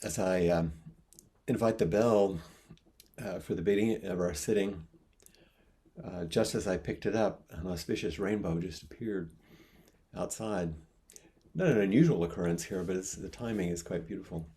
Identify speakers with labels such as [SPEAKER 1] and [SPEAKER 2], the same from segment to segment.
[SPEAKER 1] as I invite the bell for the beginning of our sitting, just as I picked it up, an auspicious rainbow just appeared outside. Not an unusual occurrence here, but the timing is quite beautiful.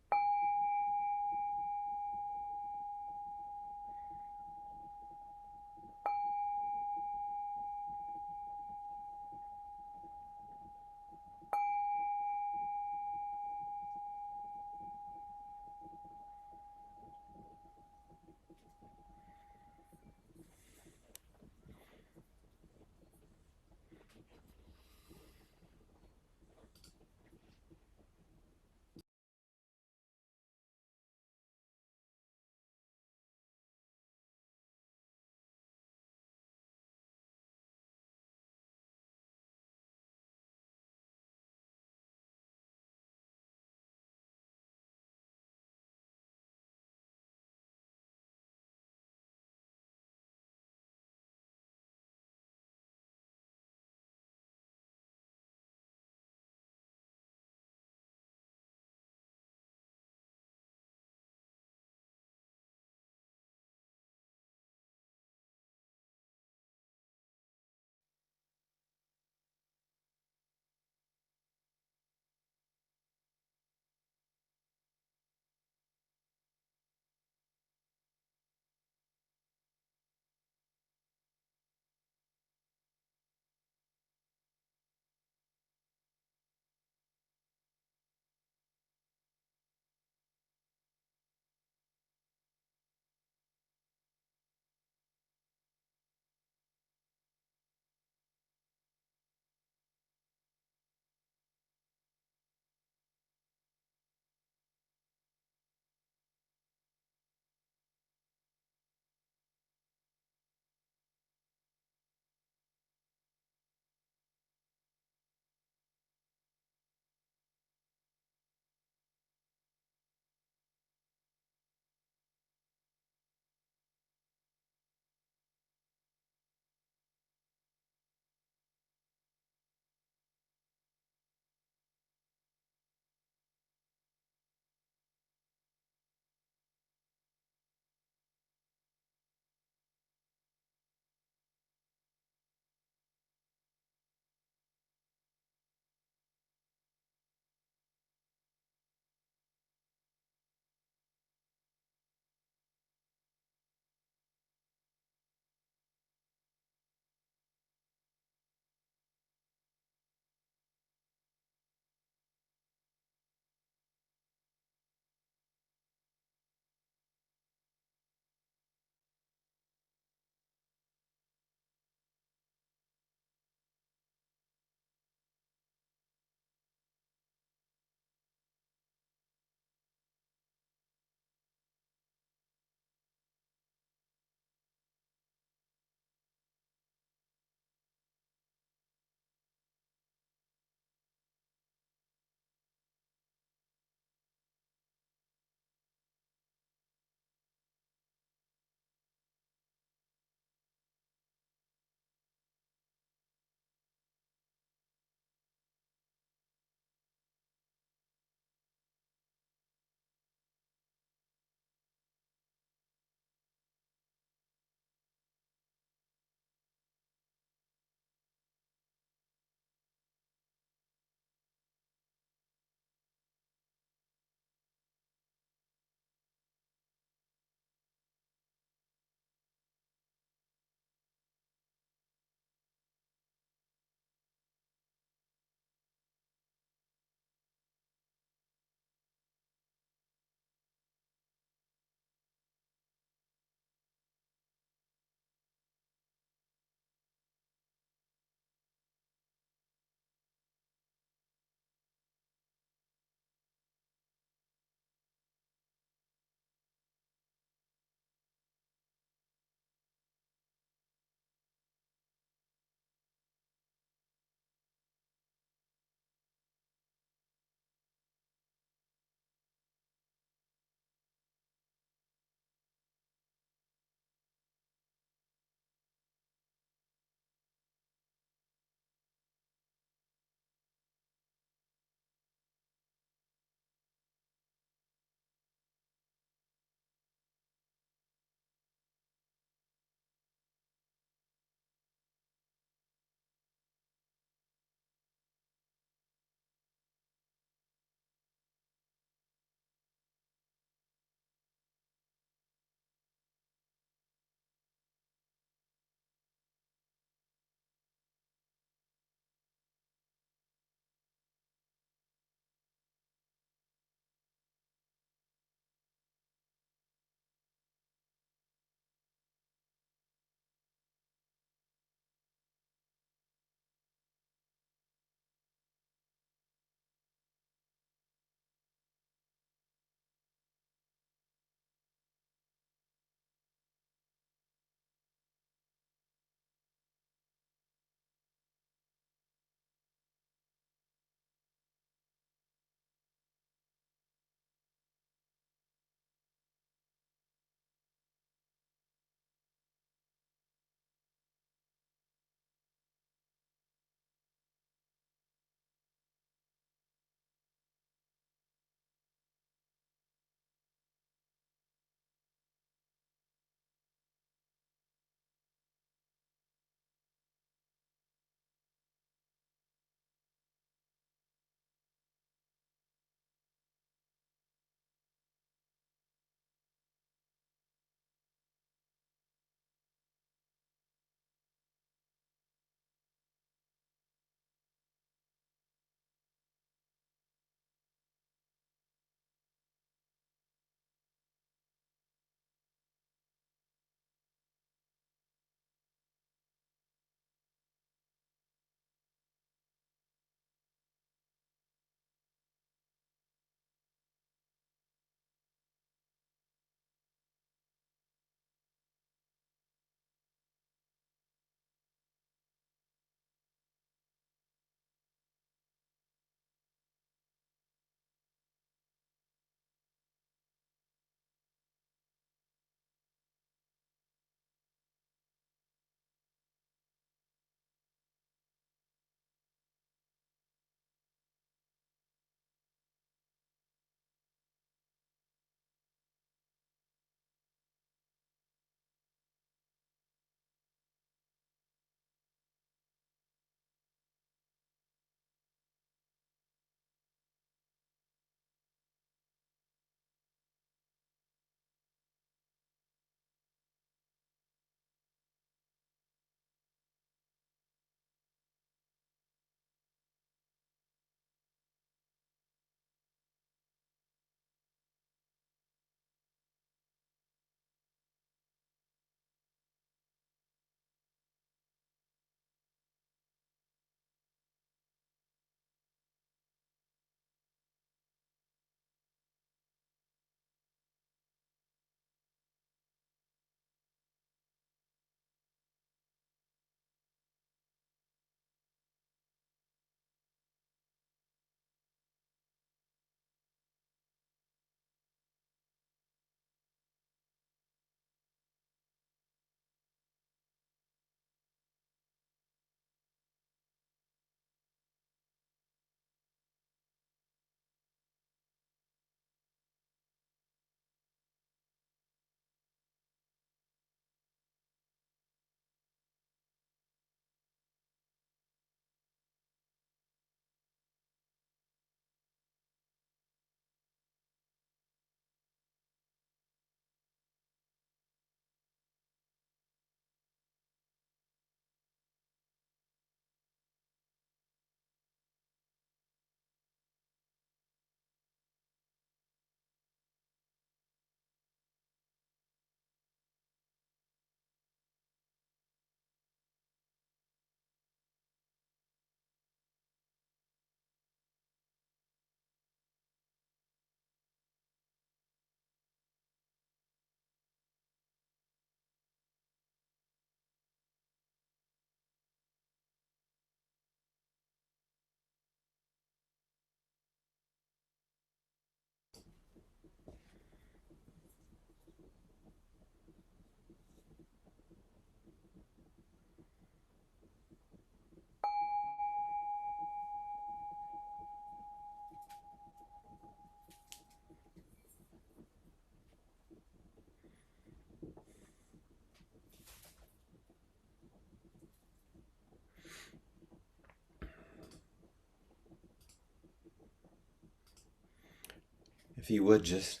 [SPEAKER 1] if you would just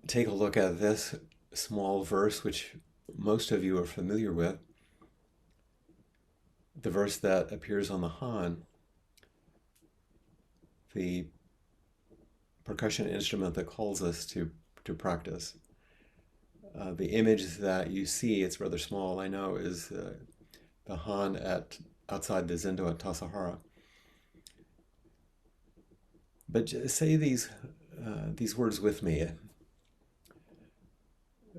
[SPEAKER 1] take a look at this small verse, which most of you are familiar with, the verse that appears on the Han, the percussion instrument that calls us to practice. The image that you see, it's rather small, I know, is the Han outside the Zendo at Tassajara. But say these words with me.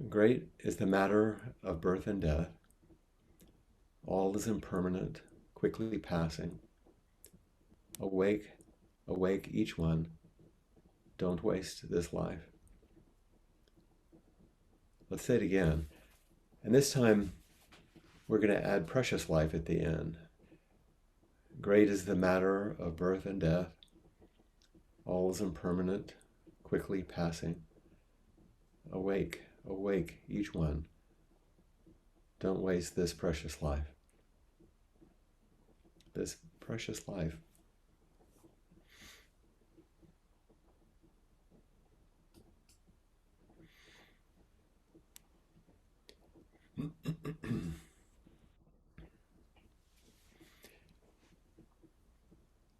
[SPEAKER 1] Great is the matter of birth and death. All is impermanent, quickly passing. Awake, awake each one. Don't waste this life. Let's say it again. And this time, we're going to add precious life at the end. Great is the matter of birth and death. All is impermanent, quickly passing. Awake, awake each one. Don't waste this precious life. This precious life.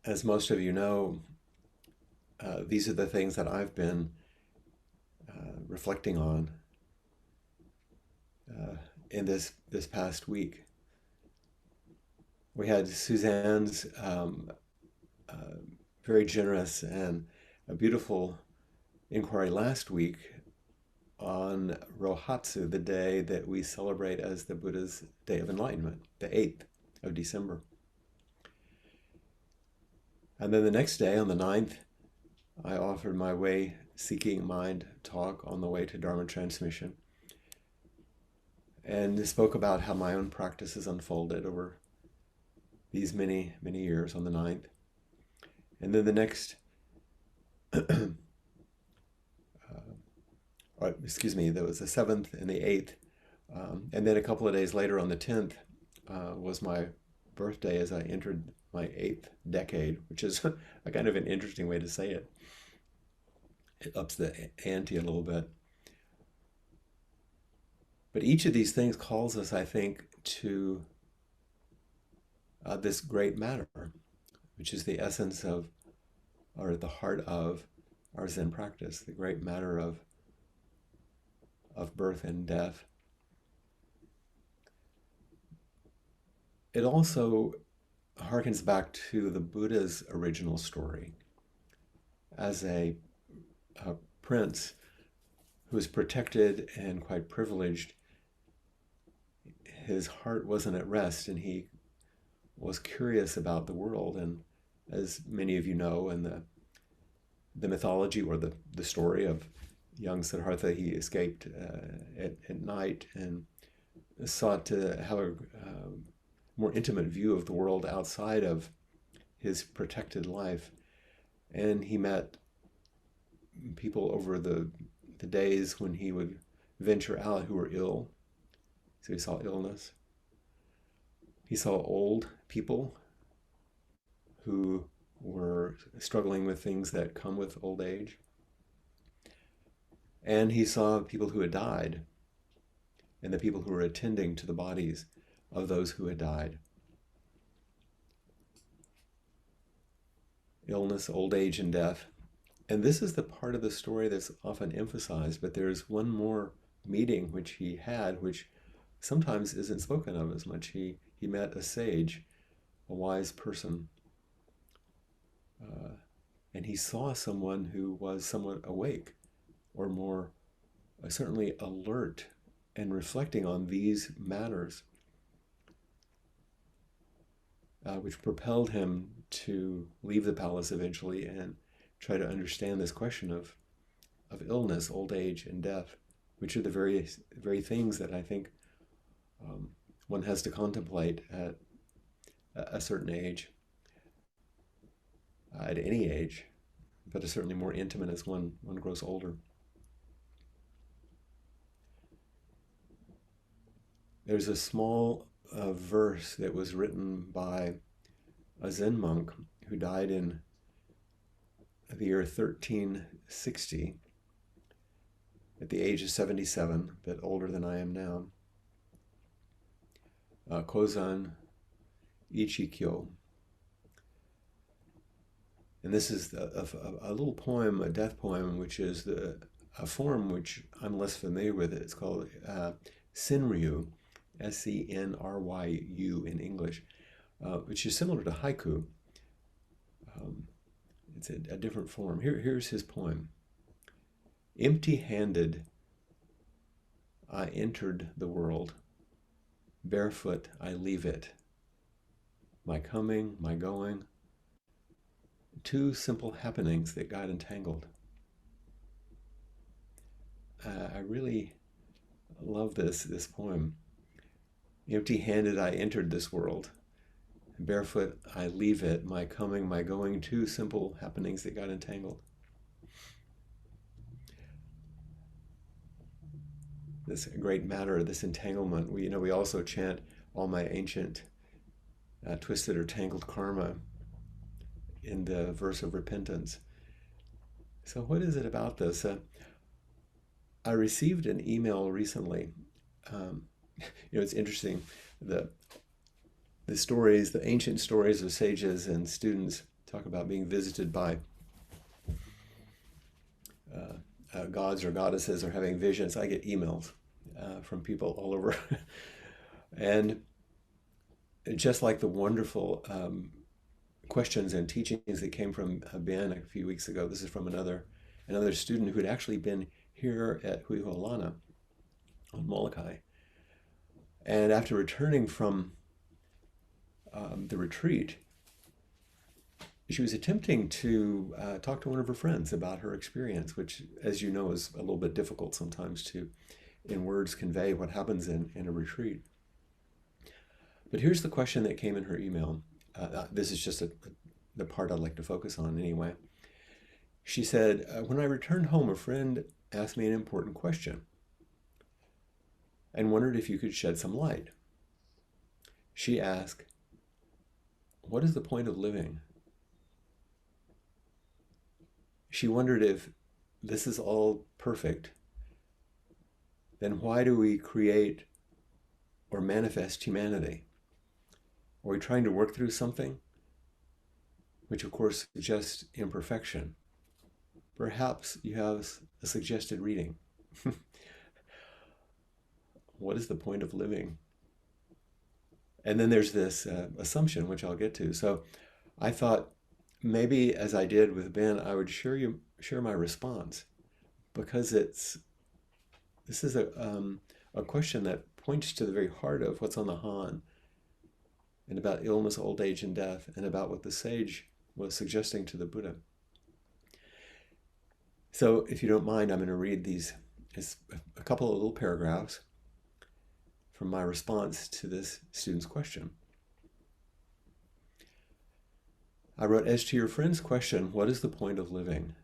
[SPEAKER 1] As most of you know, these are the things that I've been reflecting on in this past week. We had Suzanne's very generous and a beautiful inquiry last week on Rohatsu, the day that we celebrate as the Buddha's Day of Enlightenment, the 8th of December. And then the next day, on the 9th, I offered my Way Seeking Mind talk on the way to Dharma transmission, and spoke about how my own practice has unfolded over these many, many years on the 9th. And then the next, there was the 7th and the 8th. And then a couple of days later on the 10th was my birthday as I entered my 8th decade, which is a kind of an interesting way to say it. It ups the ante a little bit. But each of these things calls us, I think, to this great matter, which is the essence of, or the heart of, our Zen practice, the great matter of birth and death. It also harkens back to the Buddha's original story as a prince who was protected and quite privileged. His heart wasn't at rest, and he was curious about the world. And as many of you know, in the mythology or the story of young Siddhartha, he escaped at night and sought to have a more intimate view of the world outside of his protected life. And he met people over the days when he would venture out who were ill. So he saw illness. He saw old people who were struggling with things that come with old age. And he saw people who had died and the people who were attending to the bodies of those who had died. Illness, old age, and death. And this is the part of the story that's often emphasized, but there's one more meeting which he had, which sometimes isn't spoken of as much. He met a sage, a wise person, and he saw someone who was somewhat awake, or more certainly alert and reflecting on these matters, which propelled him to leave the palace eventually and try to understand this question of illness, old age, and death, which are the very things that I think one has to contemplate at a certain age, at any age, but is certainly more intimate as one grows older. There's a small verse that was written by a Zen monk who died in the year 1360, at the age of 77, a bit older than I am now, Kozan Ichikyo. And this is a little poem, a death poem, which is a form which I'm less familiar with. It's called Senryu, Senryu in English, which is similar to haiku. It's a different form. Here's his poem. Empty-handed, I entered the world. Barefoot, I leave it. My coming, my going, two simple happenings that got entangled. I really love this poem. Empty-handed, I entered this world. Barefoot, I leave it. My coming, my going, two simple happenings that got entangled. This great matter, this entanglement. We also chant all my ancient twisted or tangled karma in the verse of repentance. So what is it about this? I received an email recently. It's interesting. The stories, the ancient stories of sages and students talk about being visited by gods or goddesses or having visions. I get emails from people all over. And just like the wonderful questions and teachings that came from Ben a few weeks ago, this is from another student who had actually been here at Huihualana on Molokai. And after returning from the retreat, she was attempting to talk to one of her friends about her experience, which, as you know, is a little bit difficult sometimes to, in words, convey what happens in a retreat. But here's the question that came in her email. This is just the part I'd like to focus on anyway. She said, when I returned home, a friend asked me an important question and wondered if you could shed some light. She asked, what is the point of living? She wondered if this is all perfect, then why do we create or manifest humanity? Are we trying to work through something? Which of course suggests imperfection. Perhaps you have a suggested reading. What is the point of living? And then there's this assumption, which I'll get to. So I thought maybe, as I did with Ben, I would share my response, because this is a question that points to the very heart of what's on the Han, and about illness, old age, and death, and about what the sage was suggesting to the Buddha. So if you don't mind, I'm going to read a couple of little paragraphs from my response to this student's question. I wrote, as to your friend's question, what is the point of living?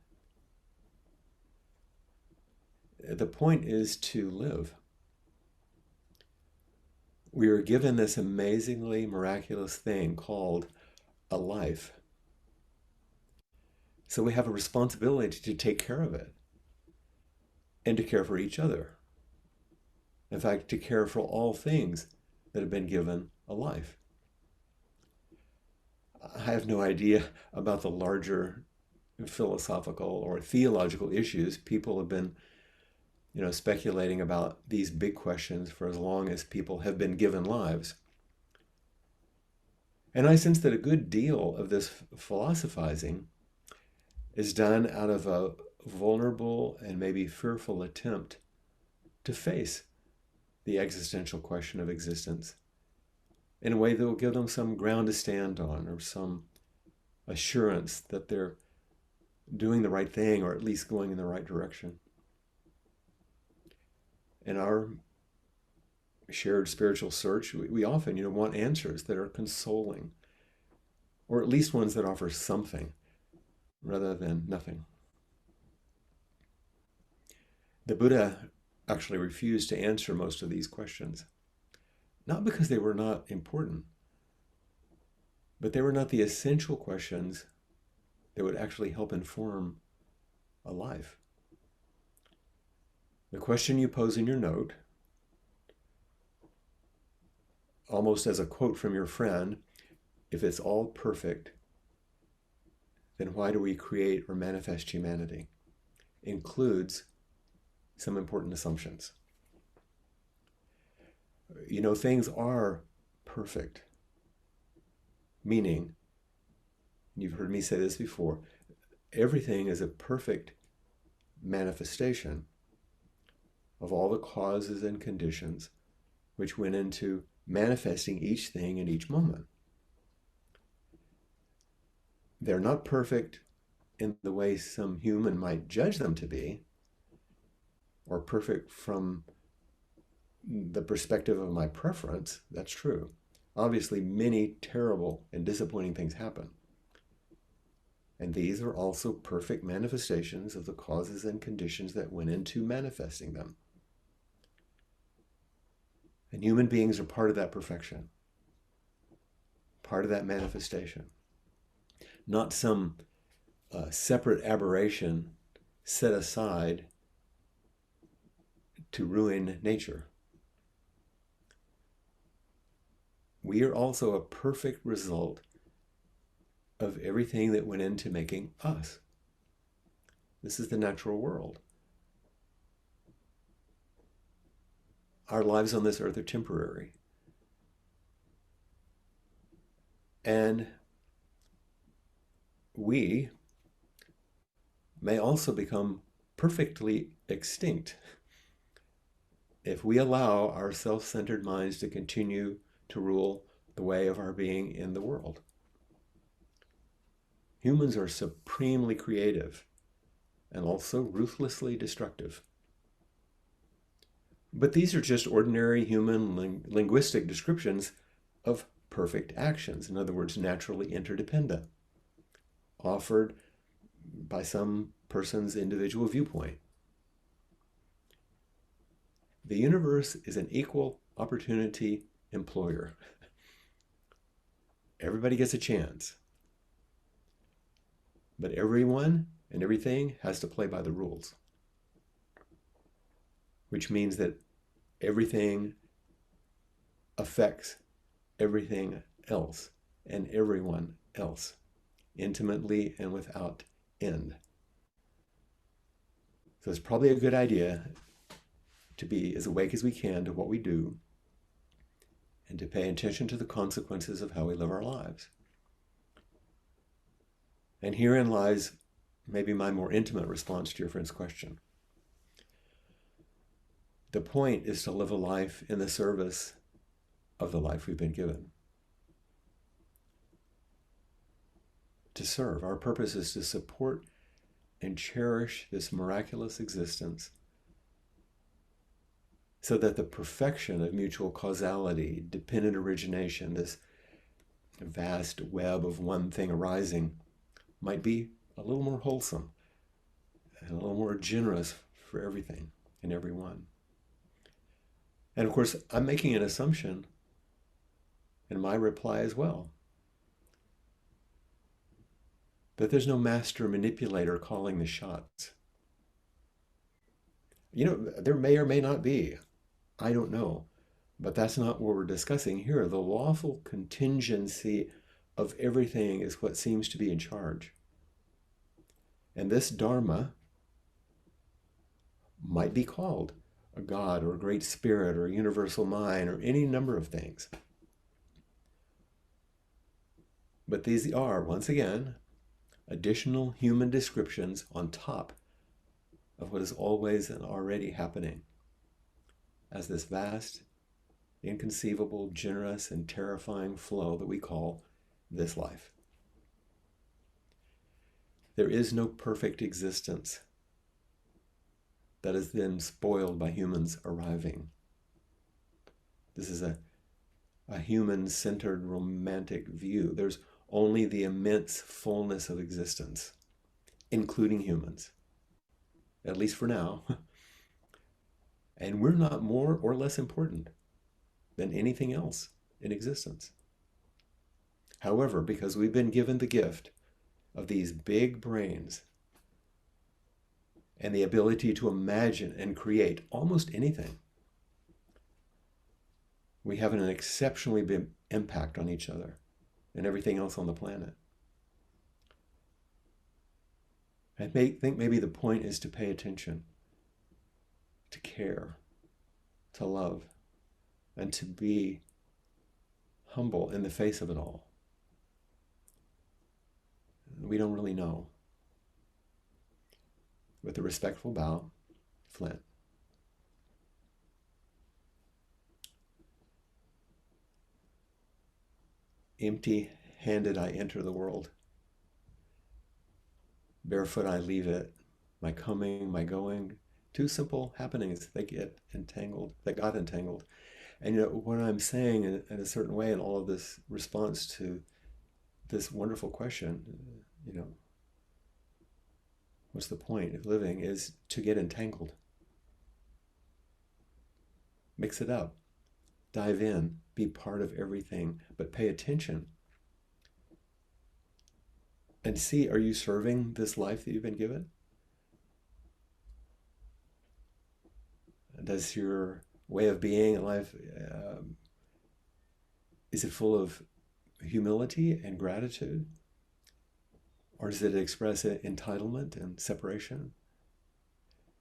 [SPEAKER 1] The point is to live. We are given this amazingly miraculous thing called a life. So we have a responsibility to take care of it and to care for each other. In fact, to care for all things that have been given a life. I have no idea about the larger philosophical or theological issues. People have been, speculating about these big questions for as long as people have been given lives. And I sense that a good deal of this philosophizing is done out of a vulnerable and maybe fearful attempt to face the existential question of existence in a way that will give them some ground to stand on, or some assurance that they're doing the right thing, or at least going in the right direction. In our shared spiritual search, we often, want answers that are consoling, or at least ones that offer something rather than nothing. The Buddha actually refused to answer most of these questions, not because they were not important, but they were not the essential questions that would actually help inform a life. The question you pose in your note, almost as a quote from your friend, if it's all perfect, then why do we create or manifest humanity? Includes some important assumptions. You know, things are perfect, meaning, you've heard me say this before, everything is a perfect manifestation of all the causes and conditions which went into manifesting each thing in each moment. They're not perfect in the way some human might judge them to be, or perfect from the perspective of my preference. That's true. Obviously, many terrible and disappointing things happen. And these are also perfect manifestations of the causes and conditions that went into manifesting them. And human beings are part of that perfection, part of that manifestation. Not some separate aberration set aside to ruin nature. We are also a perfect result of everything that went into making us. This is the natural world. Our lives on this earth are temporary. And we may also become perfectly extinct if we allow our self-centered minds to continue to rule the way of our being in the world. Humans are supremely creative and also ruthlessly destructive. But these are just ordinary human linguistic descriptions of perfect actions, in other words, naturally interdependent, offered by some person's individual viewpoint. The universe is an equal opportunity employer. Everybody gets a chance. But everyone and everything has to play by the rules, which means that everything affects everything else and everyone else, intimately and without end. So it's probably a good idea to be as awake as we can to what we do and to pay attention to the consequences of how we live our lives. And herein lies maybe my more intimate response to your friend's question. The point is to live a life in the service of the life we've been given. To serve. Our purpose is to support and cherish this miraculous existence so that the perfection of mutual causality, dependent origination, this vast web of one thing arising, might be a little more wholesome and a little more generous for everything and everyone. And of course, I'm making an assumption in my reply as well, that there's no master manipulator calling the shots. You know, there may or may not be. I don't know. But that's not what we're discussing here. The lawful contingency of everything is what seems to be in charge. And this Dharma might be called a God or a great spirit or a universal mind or any number of things. But these are, once again, additional human descriptions on top of what is always and already happening as this vast, inconceivable, generous, and terrifying flow that we call this life. There is no perfect existence that is then spoiled by humans arriving. This is a human-centered romantic view. There's only the immense fullness of existence, including humans, at least for now. And we're not more or less important than anything else in existence. However, because we've been given the gift of these big brains and the ability to imagine and create almost anything, we have an exceptionally big impact on each other and everything else on the planet. I think maybe the point is to pay attention, to care, to love, and to be humble in the face of it all. We don't really know. With a respectful bow, Flint. Empty-handed I enter the world. Barefoot I leave it. My coming, my going. Two simple happenings that got entangled. And what I'm saying in a certain way in all of this response to this wonderful question, what's the point of living, is to get entangled. Mix it up. Dive in. Be part of everything. But pay attention. And see, are you serving this life that you've been given? Does your way of being in life, is it full of humility and gratitude? Or does it express entitlement and separation?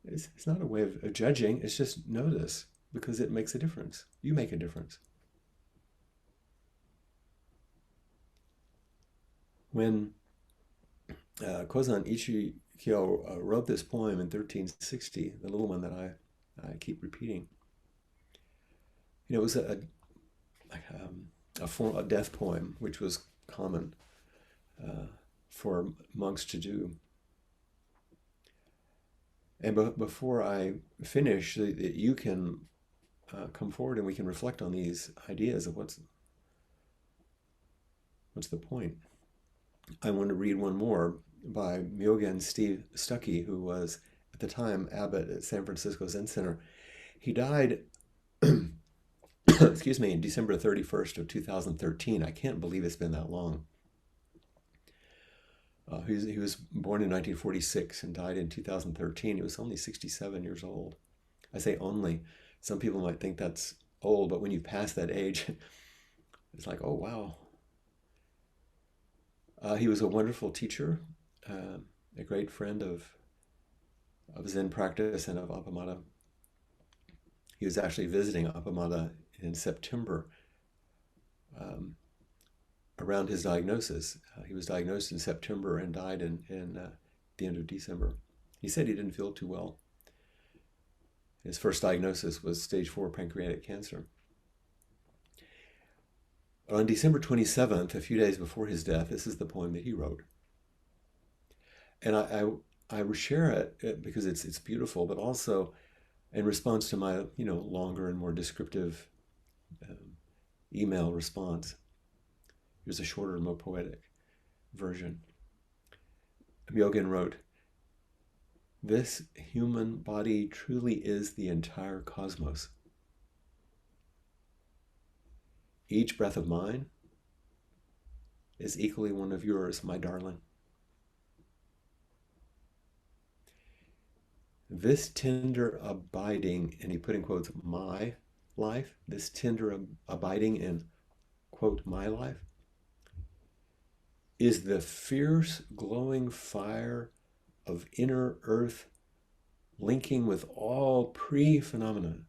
[SPEAKER 1] It's not a way of judging, it's just notice, because it makes a difference. You make a difference. When Kozan Ichikyo wrote this poem in 1360, the little one that I keep repeating, it was a death poem, which was common for monks to do. And before I finish, you can come forward and we can reflect on these ideas of what's the point. I want to read one more by Myogen Stucky, who was at the time abbot at San Francisco Zen Center. He died, excuse me, in December 31st of 2013. I can't believe it's been that long. He was born in 1946 and died in 2013. He was only 67 years old. I say only. Some people might think that's old, but when you pass that age, it's like, oh, wow. He was a wonderful teacher, a great friend of Zen practice and of Appamada. He was actually visiting Appamada in September around his diagnosis. He was diagnosed in September and died in the end of December. He said he didn't feel too well. His first diagnosis was stage 4 pancreatic cancer. On December 27th, a few days before his death, this is the poem that he wrote. And I share it because it's beautiful, but also in response to my longer and more descriptive email response. Here's a shorter, more poetic version. Myogen wrote, "This human body truly is the entire cosmos. Each breath of mine is equally one of yours, my darling. This tender abiding," and he put in quotes, "my life," this tender abiding in, quote, "my life," is the fierce glowing fire of inner earth linking with all pre-phenomena,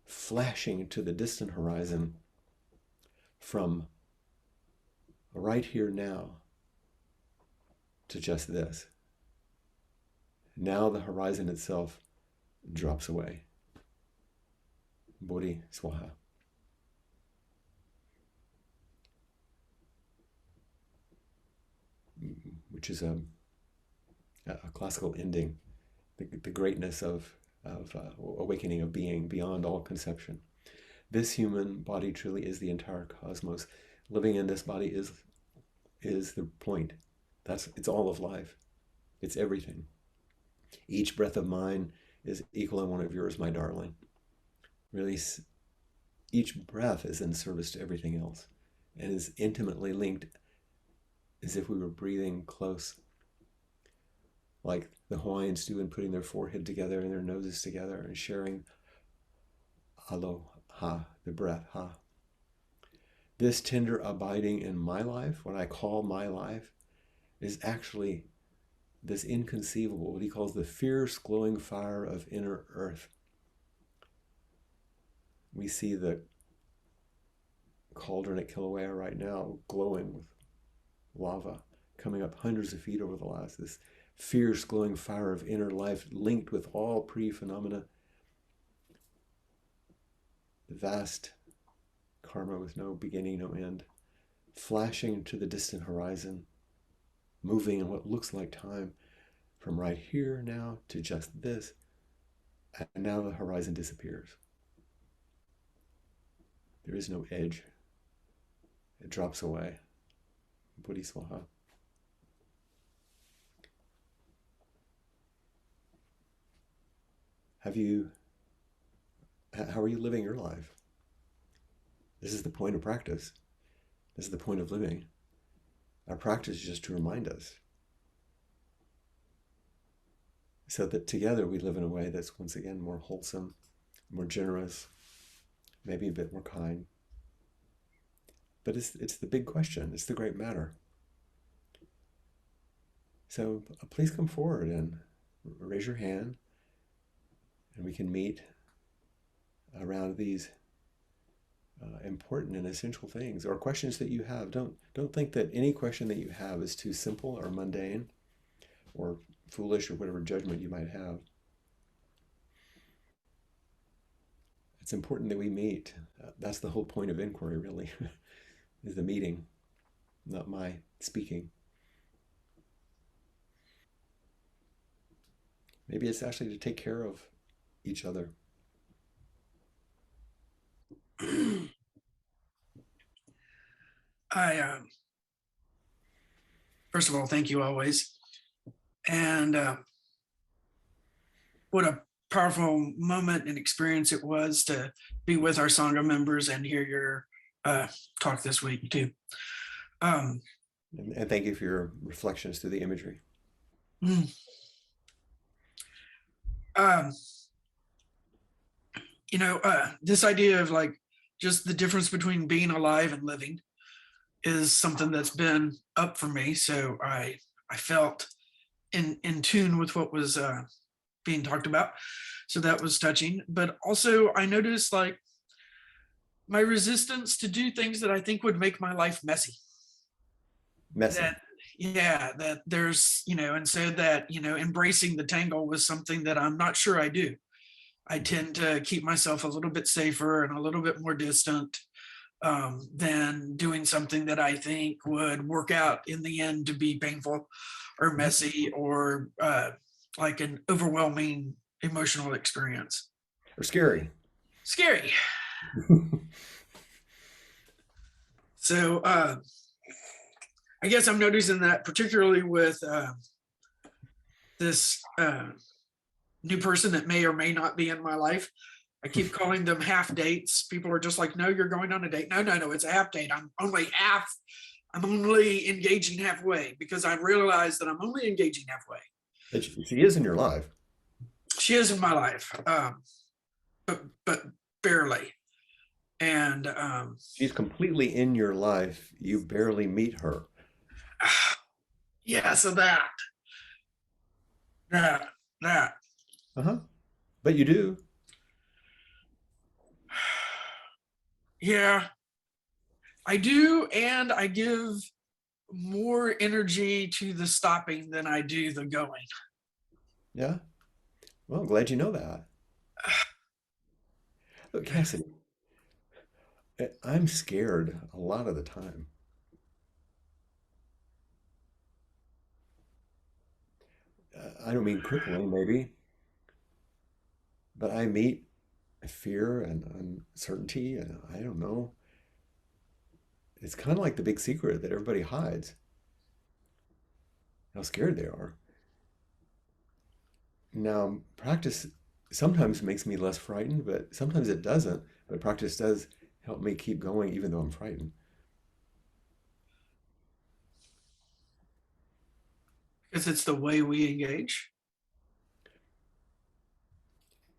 [SPEAKER 1] flashing to the distant horizon from right here now to just this. Now the horizon itself drops away. Bodhi, Svaha. Which is a classical ending, the greatness of awakening of being beyond all conception. This human body truly is the entire cosmos. Living in this body is the point. It's all of life. It's everything. Each breath of mine is equal in one of yours, my darling. Really, each breath is in service to everything else and is intimately linked as if we were breathing close, like the Hawaiians do in putting their forehead together and their noses together and sharing aloha, the breath, ha. This tender abiding in my life, what I call my life, is actually this inconceivable, what he calls the fierce glowing fire of inner earth. We see the cauldron at Kilauea right now glowing with lava coming up hundreds of feet over the last, this fierce glowing fire of inner life linked with all pre-phenomena, the vast karma with no beginning, no end, flashing to the distant horizon, moving in what looks like time from right here now to just this, and now the horizon disappears. There is no edge. It drops away. Bodhi Svaha. How are you living your life? This is the point of practice. This is the point of living. Our practice is just to remind us, so that together we live in a way that's once again more wholesome, more generous, maybe a bit more kind. But it's the big question. It's the great matter. So please come forward and raise your hand, and we can meet around these important and essential things or questions that you have. Don't think that any question that you have is too simple or mundane or foolish or whatever judgment you might have. It's important that we meet. That's the whole point of inquiry, really, is the meeting, not my speaking. Maybe it's actually to take care of each other.
[SPEAKER 2] I first of all, thank you always, and what a powerful moment and experience it was to be with our sangha members and hear your talk this week too. Um,
[SPEAKER 1] And thank you for your reflections through the imagery.
[SPEAKER 2] mm, um, this idea of like just the difference between being alive and living is something that's been up for me. So I felt in tune with what was being talked about. So that was touching. But also I noticed like my resistance to do things that I think would make my life messy.
[SPEAKER 1] Messy.
[SPEAKER 2] That yeah, that there's, and so that, embracing the tangle was something that I'm not sure I do. I tend to keep myself a little bit safer and a little bit more distant than doing something that I think would work out in the end to be painful or messy or like an overwhelming emotional experience.
[SPEAKER 1] Or scary.
[SPEAKER 2] Scary. So I guess I'm noticing that particularly with this new person that may or may not be in my life. I keep calling them half dates. People are just like, no, you're going on a date. No, no, no, it's a half date. I'm only engaging halfway because I realize that I'm only engaging halfway.
[SPEAKER 1] But she is in your life.
[SPEAKER 2] She is in my life, but barely. And
[SPEAKER 1] She's completely in your life. You barely meet her.
[SPEAKER 2] yeah, so that.
[SPEAKER 1] Uh-huh. But you do.
[SPEAKER 2] Yeah, I do, and I give more energy to the stopping than I do the going.
[SPEAKER 1] Yeah. Well, I'm glad you know that. Look, Cassidy, I'm scared a lot of the time. I don't mean crippling, maybe, but I meet fear and uncertainty, and I don't know. It's kind of like the big secret that everybody hides, how scared they are. Now, practice sometimes makes me less frightened, but sometimes it doesn't. But practice does help me keep going even though I'm frightened.
[SPEAKER 2] Because it's the way we engage.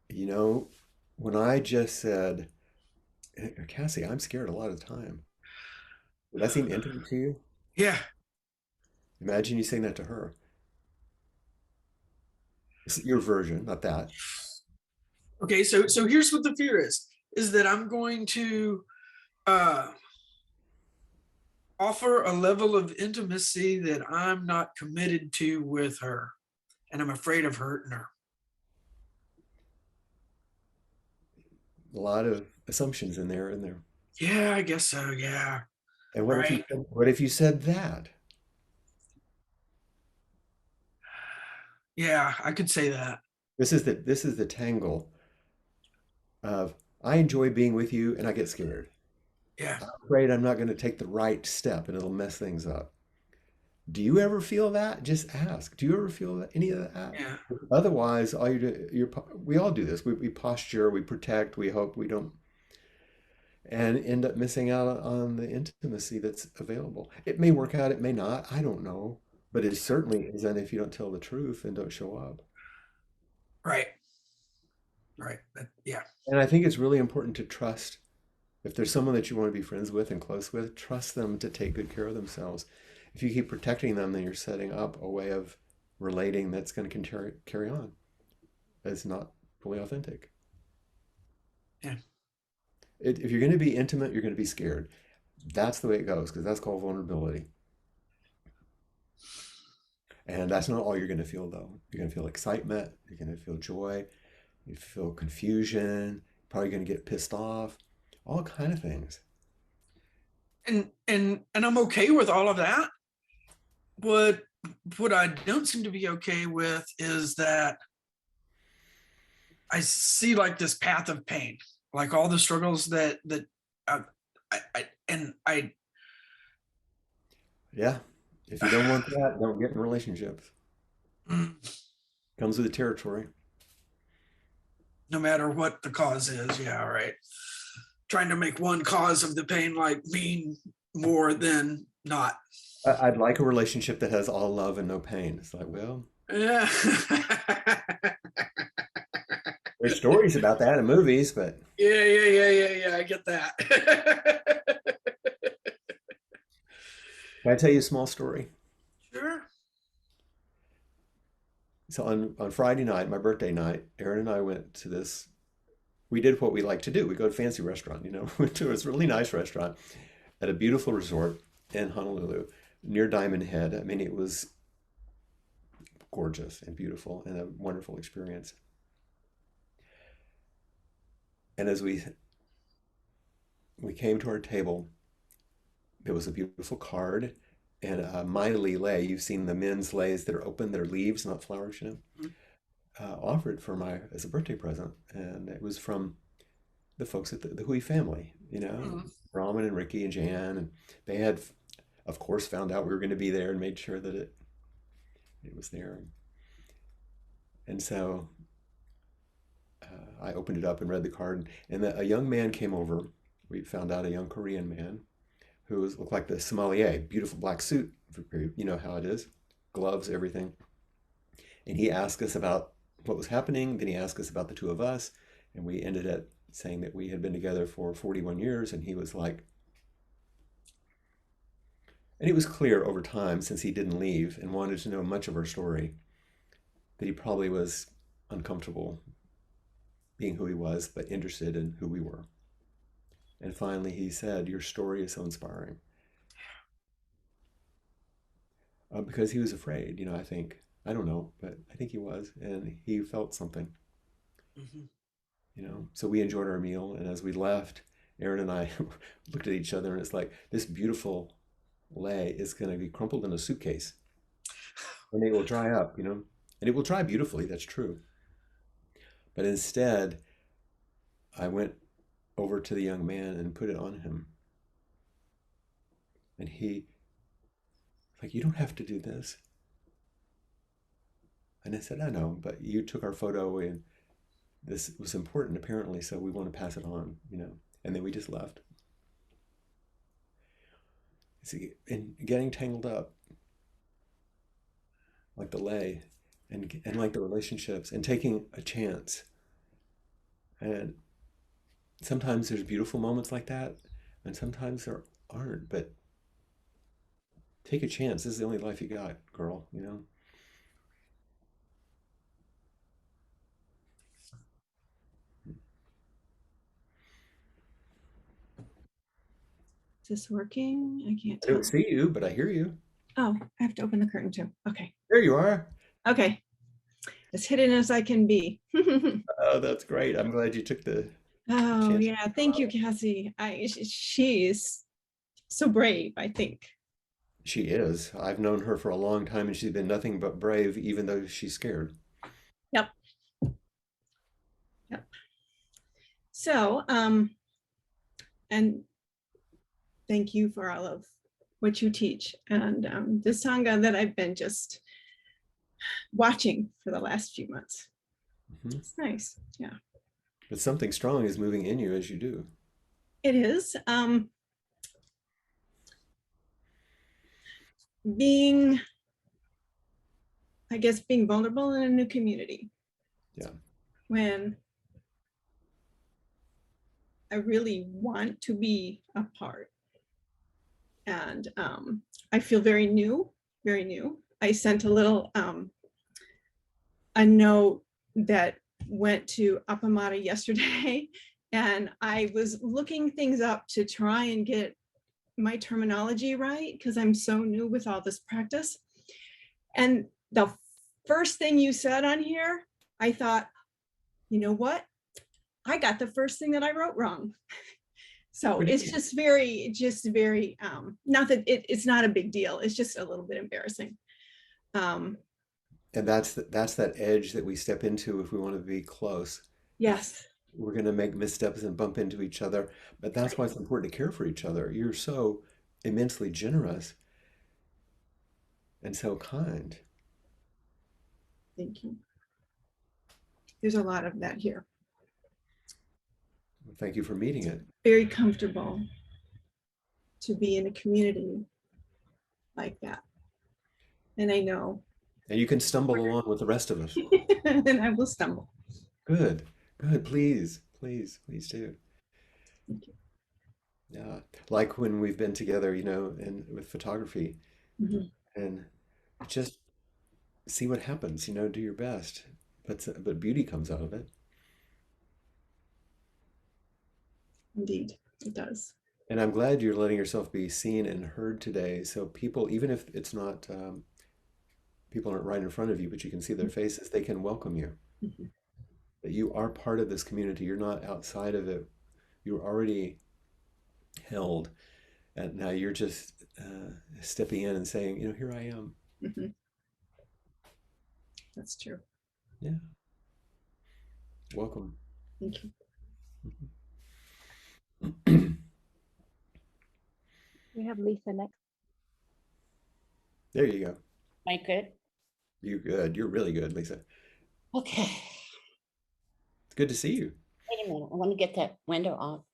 [SPEAKER 1] You know, when I just said, Cassie, I'm scared a lot of the time. Would that seem intimate to you?
[SPEAKER 2] Yeah.
[SPEAKER 1] Imagine you saying that to her. It's your version, not that.
[SPEAKER 2] Okay, so here's what the fear is that I'm going to uh offer a level of intimacy that I'm not committed to with her, and I'm afraid of hurting her.
[SPEAKER 1] A lot of assumptions in there.
[SPEAKER 2] Yeah, I guess so. Yeah.
[SPEAKER 1] And
[SPEAKER 2] Right.
[SPEAKER 1] what if you said that?
[SPEAKER 2] Yeah, I could say that.
[SPEAKER 1] This is the tangle of I enjoy being with you and I get scared.
[SPEAKER 2] Yeah.
[SPEAKER 1] I'm afraid I'm not going to take the right step and it'll mess things up. Do you ever feel that? Just ask. Do you ever feel any of that?
[SPEAKER 2] Yeah.
[SPEAKER 1] Otherwise, all we all do this. We posture, we protect, we hope we don't, and end up missing out on the intimacy that's available. It may work out, it may not. I don't know, but it certainly isn't if you don't tell the truth and don't show up.
[SPEAKER 2] Right. Right. Yeah.
[SPEAKER 1] And I think it's really important to trust. If there's someone that you want to be friends with and close with, trust them to take good care of themselves. If you keep protecting them, then you're setting up a way of relating that's going to carry on. It's not fully authentic.
[SPEAKER 2] Yeah.
[SPEAKER 1] If you're going to be intimate, you're going to be scared. That's the way it goes because that's called vulnerability. And that's not all you're going to feel, though. You're going to feel excitement. You're going to feel joy. You feel confusion. Probably going to get pissed off. All kind of things.
[SPEAKER 2] And I'm okay with all of that. What what I don't seem to be okay with is that I see like this path of pain, like all the struggles that uh, and I
[SPEAKER 1] Yeah. If you don't want that, don't get in relationships. Comes with the territory.
[SPEAKER 2] no matter what the cause is, yeah, right. Trying to make one cause of the pain like mean more than not.
[SPEAKER 1] I'd like a relationship that has all love and no pain. It's like, well,
[SPEAKER 2] Yeah.
[SPEAKER 1] there's stories about that in movies, but
[SPEAKER 2] Yeah. I get that.
[SPEAKER 1] can I tell you a small story?
[SPEAKER 2] Sure.
[SPEAKER 1] So on Friday night, my birthday night, Aaron and I went to this. We did what we like to do. We go to a fancy restaurant, you know, went to this really nice restaurant at a beautiful resort in Honolulu near Diamond Head. I mean, it was gorgeous and beautiful and a wonderful experience. And as we came to our table, there was a beautiful card and a maili lei. You've seen the men's leis that are open, they're leaves, not flowers, you know, offered for my as a birthday present. And it was from the folks at the Hui family, you know,
[SPEAKER 2] Mhm.
[SPEAKER 1] Brahman and Ricky and Jan. And they had, of course, found out we were going to be there and made sure that it was there. And so I opened it up and read the card. And a young man came over. We found out a young Korean man who looked like the sommelier, beautiful black suit, you know how it is, gloves, everything. And he asked us about what was happening. Then he asked us about the two of us. And we ended up saying that we had been together for 41 years. And he was like, and it was clear over time, since he didn't leave and wanted to know much of our story, that he probably was uncomfortable being who he was, but interested in who we were. And finally, he said, your story is so inspiring. Because he was afraid, you know, I think. I don't know, but I think he was. And he felt something,
[SPEAKER 2] Mhm.
[SPEAKER 1] you know. So we enjoyed our meal. And as we left, Aaron and I looked at each other and it's like, this beautiful lei is going to be crumpled in a suitcase and it will dry up, you know. And it will dry beautifully, that's true. But instead, I went over to the young man and put it on him. And he, like, you don't have to do this. And I said, I know, but you took our photo and this was important apparently, so we want to pass it on, you know. And then we just left. See, and getting tangled up, like the lay, and like the relationships, and taking a chance. And sometimes there's beautiful moments like that, and sometimes there aren't. But take a chance. This is the only life you got, girl. You know.
[SPEAKER 3] Is this working? I can't
[SPEAKER 1] I
[SPEAKER 3] tell.
[SPEAKER 1] don't see you, but I hear you.
[SPEAKER 3] Oh, I have to open the curtain too. Okay.
[SPEAKER 1] There you are.
[SPEAKER 3] Okay. As hidden as I can be.
[SPEAKER 1] Oh, that's great. I'm glad you took the
[SPEAKER 3] Oh
[SPEAKER 1] chance.
[SPEAKER 3] yeah. Thank you, Cassie. She's so brave, I think.
[SPEAKER 1] She is. I've known her for a long time, and she's been nothing but brave, even though she's scared.
[SPEAKER 3] Yep. Yep. So, and thank you for all of what you teach and the Sangha that I've been just watching for the last few months.
[SPEAKER 1] Mhm.
[SPEAKER 3] It's nice. Yeah,
[SPEAKER 1] But something strong is moving in you as you do.
[SPEAKER 3] it is. Being, I guess, being vulnerable in a new community.
[SPEAKER 1] Yeah.
[SPEAKER 3] When I really want to be a part. And I feel very new, very new. I sent a note that went to Appamata yesterday, and I was looking things up to try and get my terminology right because I'm so new with all this practice. And the first thing you said on here, I thought, you know what? I got the first thing that I wrote wrong. So it's just very, not that it's not a big deal. It's just a little bit embarrassing.
[SPEAKER 1] And that's that edge that we step into if we want to be close.
[SPEAKER 3] Yes.
[SPEAKER 1] We're going to make missteps and bump into each other, but that's why it's important to care for each other. You're so immensely generous and so kind.
[SPEAKER 3] Thank you. There's a lot of that here.
[SPEAKER 1] Thank you for meeting it.
[SPEAKER 3] Very comfortable to be in a community like that. And I know.
[SPEAKER 1] And you can stumble along with the rest of us.
[SPEAKER 3] And I will stumble.
[SPEAKER 1] Good, good. Please, please, please do.
[SPEAKER 3] Thank you.
[SPEAKER 1] Yeah, like when we've been together, and with photography,
[SPEAKER 3] Mhm.
[SPEAKER 1] and just see what happens. Do your best, but beauty comes out of it.
[SPEAKER 3] Indeed, it does.
[SPEAKER 1] And I'm glad you're letting yourself be seen and heard today. So people, even if it's not people aren't right in front of you, but you can see their faces, they can welcome you.
[SPEAKER 3] Mhm.
[SPEAKER 1] That you are part of this community. You're not outside of it. You're already held, and now you're just stepping in and saying, here I am.
[SPEAKER 3] Mhm. That's true.
[SPEAKER 1] Yeah, welcome.
[SPEAKER 3] Thank you.
[SPEAKER 4] We have Lisa next.
[SPEAKER 1] There you go.
[SPEAKER 4] Am I good?
[SPEAKER 1] You're good. You're really good, Lisa.
[SPEAKER 4] Okay.
[SPEAKER 1] It's good to see you.
[SPEAKER 4] Wait a minute. I want to get that window off.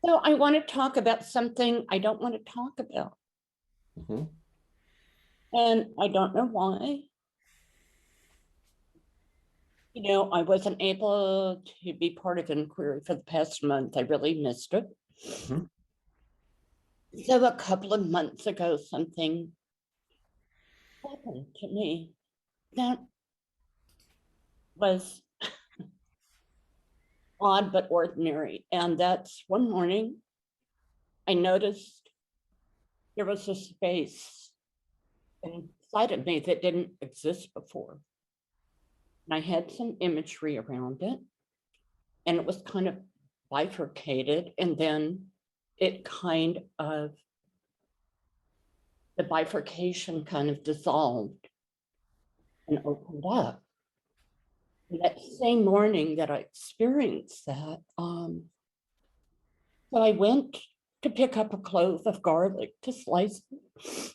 [SPEAKER 4] So I want to talk about something I don't want to talk about.
[SPEAKER 1] Mm-hmm.
[SPEAKER 4] And I don't know why. I wasn't able to be part of inquiry for the past month. I really missed it.
[SPEAKER 1] Mm-hmm.
[SPEAKER 4] So a couple of months ago, something happened to me that was odd but ordinary. And that's one morning I noticed there was a space inside of me that didn't exist before. And I had some imagery around it, and it was kind of bifurcated. And then the bifurcation kind of dissolved and opened up. And that same morning that I experienced that, so I went to pick up a clove of garlic to slice it.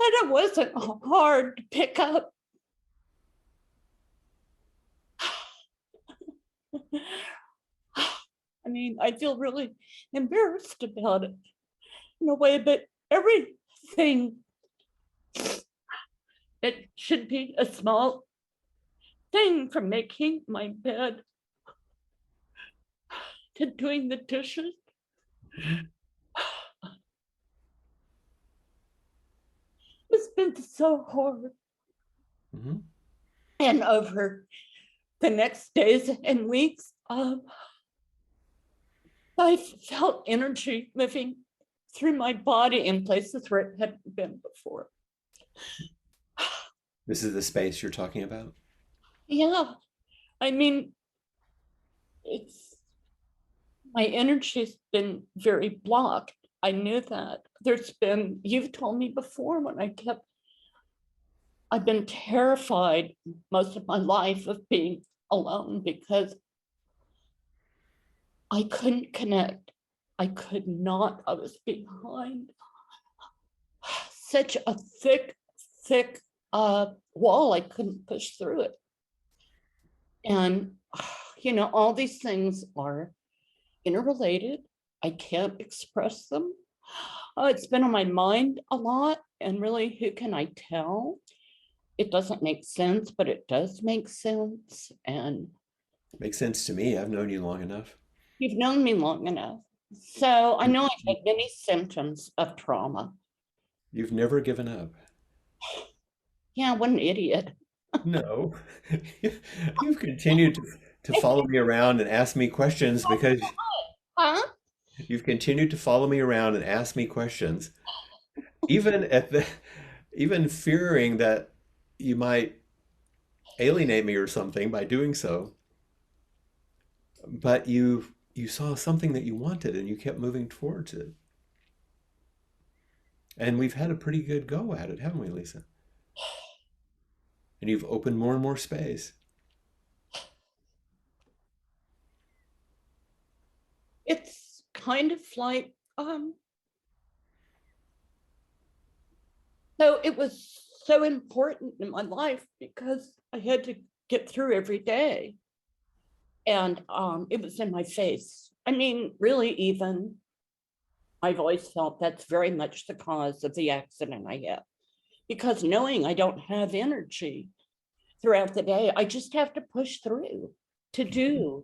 [SPEAKER 4] And it wasn't hard to pick up. I mean, I feel really embarrassed about it. in a way, but everything, it should be a small thing, from making my bed to doing the dishes. It's been so hard.
[SPEAKER 1] Mm-hmm.
[SPEAKER 4] And over the next days and weeks, I felt energy moving through my body in places where it hadn't been before.
[SPEAKER 1] This is the space you're talking about?
[SPEAKER 4] Yeah, I mean, it's, my energy's been very blocked. I knew that. You've told me before when I've been terrified most of my life of being alone because I couldn't connect. I could not. I was behind such a thick wall. I couldn't push through it. And, all these things are interrelated. I can't express them. It's been on my mind a lot. And really, who can I tell? It doesn't make sense, but it does make sense. And
[SPEAKER 1] Makes sense to me. I've known you long enough.
[SPEAKER 4] you've known me long enough. So I know I've had many symptoms of trauma.
[SPEAKER 1] You've never given up.
[SPEAKER 4] Yeah, what an idiot.
[SPEAKER 1] No. You've continued to follow me around and ask me questions because
[SPEAKER 4] Huh?
[SPEAKER 1] you've continued to follow me around and ask me questions, even even fearing that you might alienate me or something by doing so. But you saw something that you wanted and you kept moving towards it. And we've had a pretty good go at it, haven't we, Lisa? And you've opened more and more space.
[SPEAKER 4] It's kind of like, so it was so important in my life because I had to get through every day. And it was in my face. I mean, really, even I've always felt that's very much the cause of the accident I had. Because knowing I don't have energy throughout the day, I just have to push through to do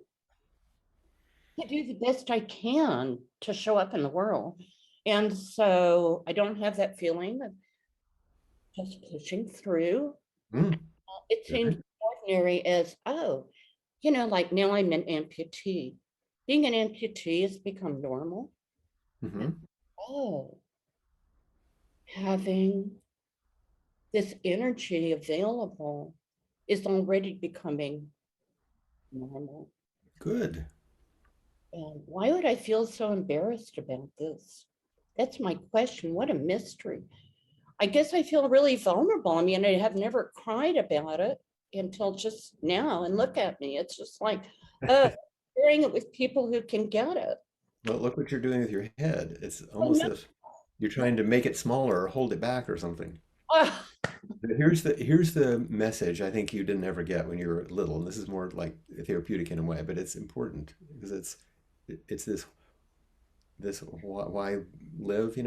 [SPEAKER 4] the best I can to show up in the world. And so I don't have that feeling of just pushing through.
[SPEAKER 1] Mm,
[SPEAKER 4] It seems
[SPEAKER 1] good.
[SPEAKER 4] ordinary as, like now I'm an amputee. Being an amputee has become normal.
[SPEAKER 1] Mm-hmm.
[SPEAKER 4] Oh, having this energy available is already becoming normal.
[SPEAKER 1] Good.
[SPEAKER 4] And why would I feel so embarrassed about this? That's my question. What a mystery. I guess I feel really vulnerable. I mean, I have never cried about it until just now. And look at me. It's just like, sharing it with people who can get it.
[SPEAKER 1] Well, look what you're doing with your head. It's
[SPEAKER 4] Oh,
[SPEAKER 1] almost
[SPEAKER 4] no.
[SPEAKER 1] as if you're trying to make it smaller or hold it back or something.
[SPEAKER 4] Ah,
[SPEAKER 1] But here's the message I think you didn't ever get when you were little, and this is more like therapeutic in a way, but it's important because it's this why live,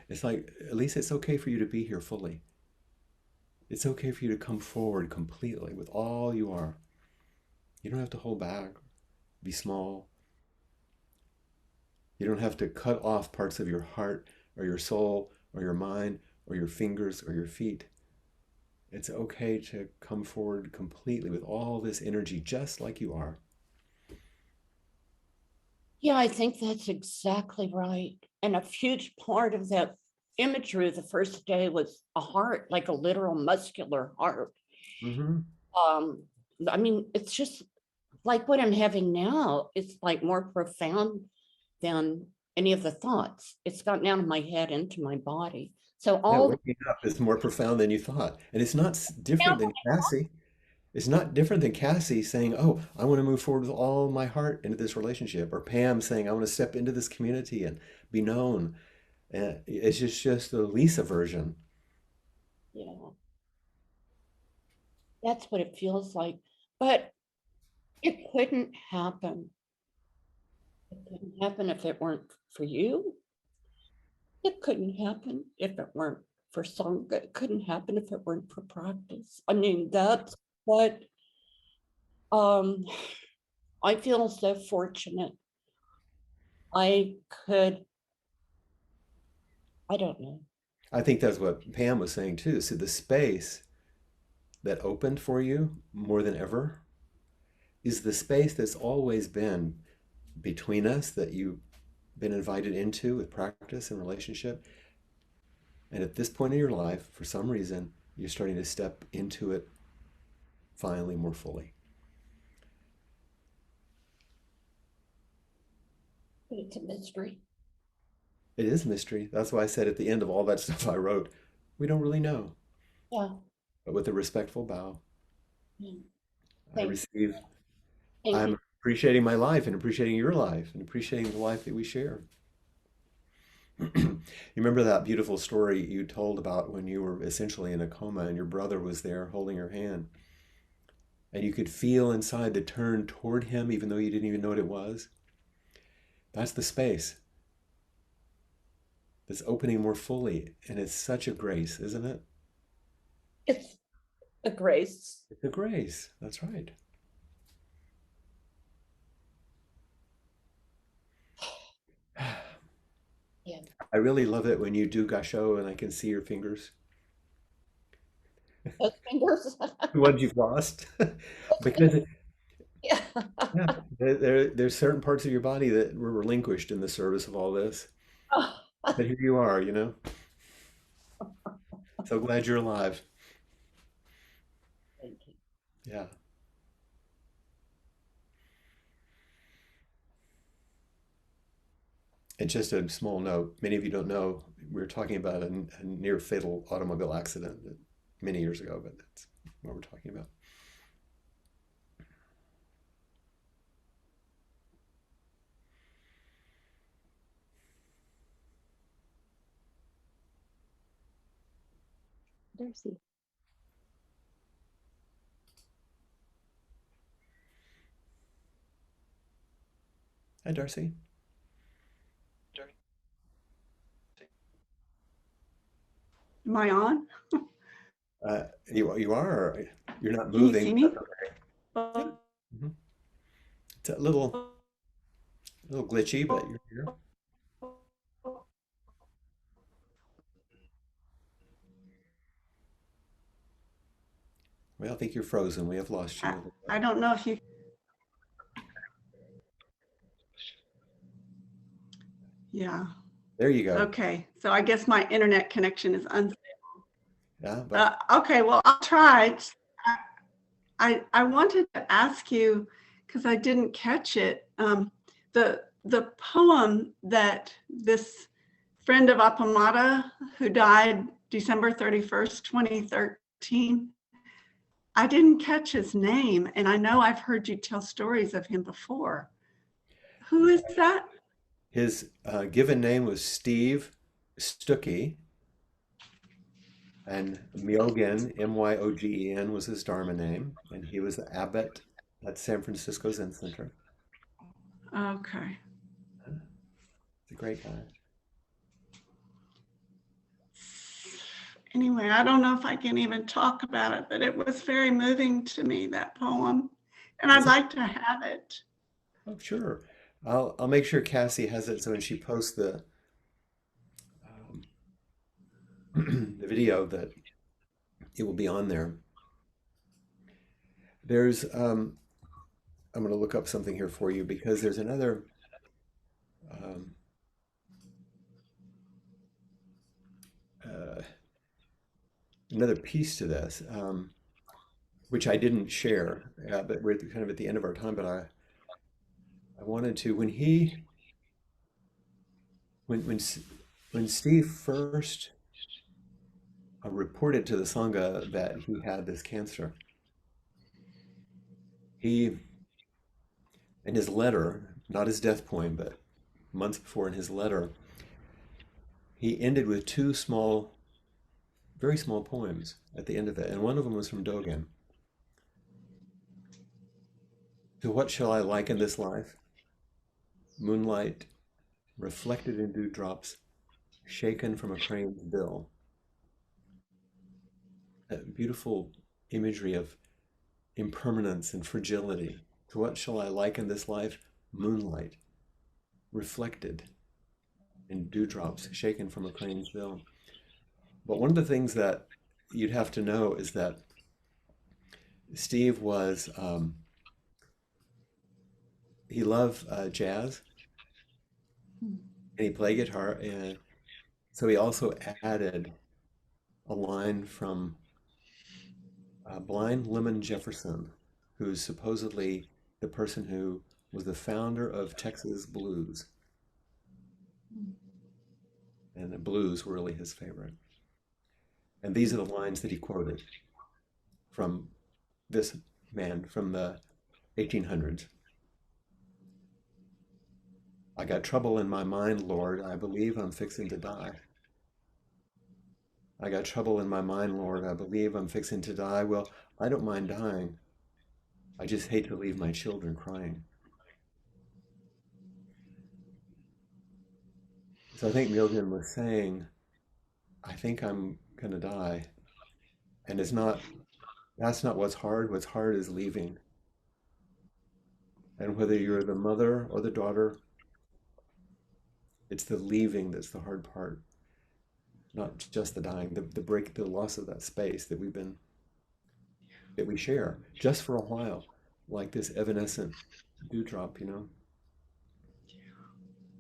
[SPEAKER 1] It's like, at least it's okay for you to be here fully. It's okay for you to come forward completely with all you are. You don't have to hold back, be small. You don't have to cut off parts of your heart or your soul or your mind or your fingers or your feet. It's okay to come forward completely with all this energy, just like you are.
[SPEAKER 4] yeah, I think that's exactly right. And a huge part of that imagery the first day was a heart, like a literal muscular heart.
[SPEAKER 1] Mm-hmm.
[SPEAKER 4] Um, I mean, it's just like what I'm having now. It's like more profound than any of the thoughts. It's gotten out of my head into my body. So
[SPEAKER 1] Yeah,
[SPEAKER 4] all
[SPEAKER 1] waking up is more profound than you thought. And it's not different than Cassie. It's not different than Cassie saying, "Oh, I want to move forward with all my heart into this relationship," or Pam saying, "I want to step into this community and be known." And it's just the Lisa version.
[SPEAKER 4] yeah, that's what it feels like. But it couldn't happen. It couldn't happen if it weren't for you. It couldn't happen if it weren't for song. It couldn't happen if it weren't for practice. I mean, that's what I feel so fortunate. I could, I don't know.
[SPEAKER 1] I think that's what Pam was saying too. So the space that opened for you more than ever is the space that's always been between us that you've been invited into with practice and relationship. And at this point in your life, for some reason, you're starting to step into it finally more fully.
[SPEAKER 4] But it's a mystery.
[SPEAKER 1] It is mystery. That's why I said at the end of all that stuff I wrote, we don't really know.
[SPEAKER 4] Yeah.
[SPEAKER 1] But with a respectful bow,
[SPEAKER 4] Mm.
[SPEAKER 1] I
[SPEAKER 4] Thank,
[SPEAKER 1] receive,
[SPEAKER 4] thank
[SPEAKER 1] I'm
[SPEAKER 4] you.
[SPEAKER 1] appreciating my life and appreciating your life and appreciating the life that we share. You remember that beautiful story you told about when you were essentially in a coma and your brother was there holding your hand and you could feel inside the turn toward him even though you didn't even know what it was? That's the space that's opening more fully. And it's such a grace, isn't it?
[SPEAKER 4] It's a grace.
[SPEAKER 1] It's a grace. That's right.
[SPEAKER 4] Yeah.
[SPEAKER 1] I really love it when you do gasho and I can see your fingers,
[SPEAKER 4] Those fingers.
[SPEAKER 1] the ones you've lost. Because
[SPEAKER 4] Yeah.
[SPEAKER 1] yeah, there's certain parts of your body that were relinquished in the service of all this. But here you are, you know? So glad you're alive.
[SPEAKER 4] Thank you.
[SPEAKER 1] Yeah. And just a small note, many of you don't know, we were talking about a near fatal automobile accident many years ago, but that's what we're talking about.
[SPEAKER 5] Darcy.
[SPEAKER 1] Hi, Darcy.
[SPEAKER 5] Am I on?
[SPEAKER 1] You are, you're not
[SPEAKER 5] Can you
[SPEAKER 1] moving.
[SPEAKER 5] see me?
[SPEAKER 1] Yeah. Mhm. It's a little glitchy, but you're here. Well, I think you're frozen. We have lost you a
[SPEAKER 5] I,
[SPEAKER 1] little
[SPEAKER 5] I
[SPEAKER 1] bit.
[SPEAKER 5] don't know if you. Yeah.
[SPEAKER 1] There you go.
[SPEAKER 5] Okay. So I guess my internet connection is unstable.
[SPEAKER 1] Yeah, but
[SPEAKER 5] Okay. Well, I'll try. I wanted to ask you because I didn't catch it. The poem that this friend of Appamada who died December 31st, 2013. I didn't catch his name, and I know I've heard you tell stories of him before. Who is that?
[SPEAKER 1] his given name was Steve Stucky, and Myogen, Myogen, was his Dharma name, and he was the abbot at San Francisco Zen Center.
[SPEAKER 5] Okay.
[SPEAKER 1] He's a great guy.
[SPEAKER 5] Anyway, I don't know if I can even talk about it, but it was very moving to me, that poem. And I'd
[SPEAKER 1] Was it?
[SPEAKER 5] like to have it.
[SPEAKER 1] Oh, sure. I'll make sure Cassie has it so when she posts um, the video that it will be on there. There's I'm going to look up something here for you because there's um, uh, another piece to this, which I didn't share, but we're kind of at the end of our time. But I wanted to when when S- when Steve first reported to the Sangha that he had this cancer, he in his letter, not his death poem, but months before in his letter, he ended with two small, very small poems at the end of it, and one of them was from Dogen. To what shall I liken this life? Moonlight reflected in dewdrops, shaken from a crane's bill. That beautiful imagery of impermanence and fragility. To what shall I liken this life? Moonlight, reflected in dewdrops shaken from a crane's bill. But one of the things that you'd have to know is that Steve was, he loved jazz and he played guitar. And so he also added a line from Blind Lemon Jefferson, who's supposedly the person who was the founder of Texas blues. And the blues were really his favorite. And these are the lines that he quoted from this man from the 1800s. I got trouble in my mind, Lord. I believe I'm fixing to die. I got trouble in my mind, Lord. I believe I'm fixing to die. Well, I don't mind dying. I just hate to leave my children crying. So I think Myogen was saying, I think I'm going to die. And that's not what's hard. What's hard is leaving. And whether you're the mother or the daughter, it's the leaving that's the hard part. Not just the dying, the loss of that space that we share just for a while, like this evanescent dewdrop,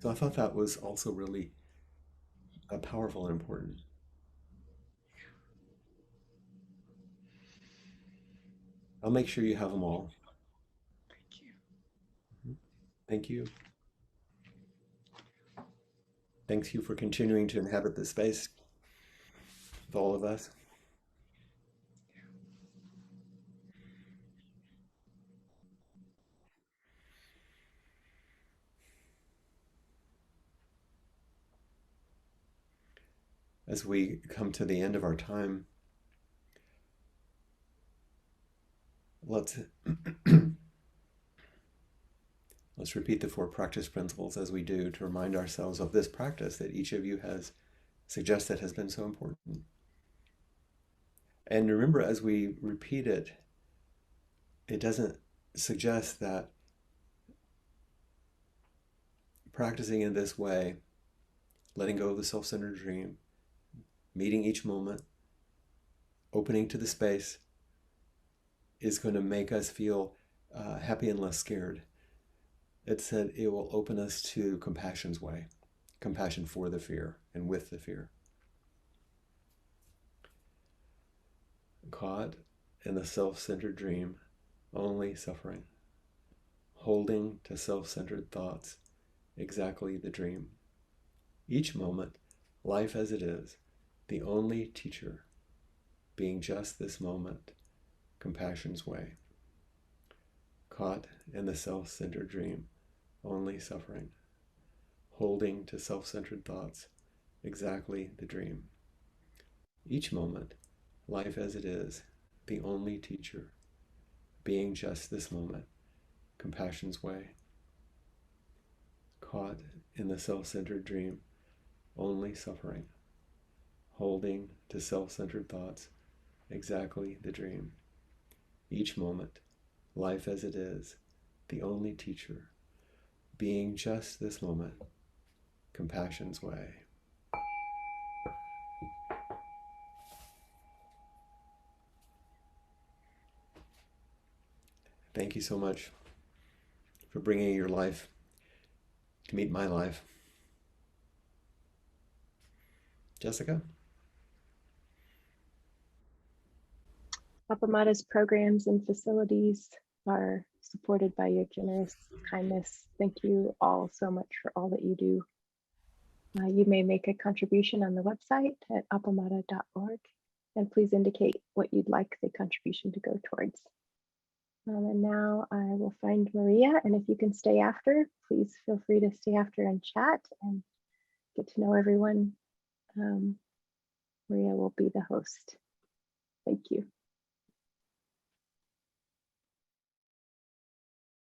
[SPEAKER 1] So I thought that was also really powerful and important. I'll make sure you have them all.
[SPEAKER 5] Thank you.
[SPEAKER 1] Thank you. Thanks you for continuing to inhabit this space with all of us. As we come to the end of our time, let's repeat the 4 practice principles as we do to remind ourselves of this practice that each of you has suggested has been so important. And remember, as we repeat it, it doesn't suggest that practicing in this way, letting go of the self-centered dream, meeting each moment, opening to the space, is going to make us feel happy and less scared. It said it will open us to compassion's way, compassion for the fear and with the fear. Caught in the self-centered dream, only suffering. Holding to self-centered thoughts, exactly the dream. Each moment, life as it is, the only teacher, being just this moment, compassion's way. Caught in the self-centered dream, only suffering. Holding to self-centered thoughts, exactly the dream. Each moment, life as it is, the only teacher, being just this moment, compassion's way. Caught in the self-centered dream, only suffering. Holding to self-centered thoughts, exactly the dream. Each moment, life as it is, the only teacher, being just this moment, compassion's way. Thank you so much for bringing your life to meet my life. Jessica?
[SPEAKER 6] Appamada's programs and facilities are supported by your generous kindness. Thank you all so much for all that you do. You may make a contribution on the website at appamada.org, and please indicate what you'd like the contribution to go towards. And now I will find Maria, and if you can stay after, please feel free to stay after and chat and get to know everyone. Maria will be the host.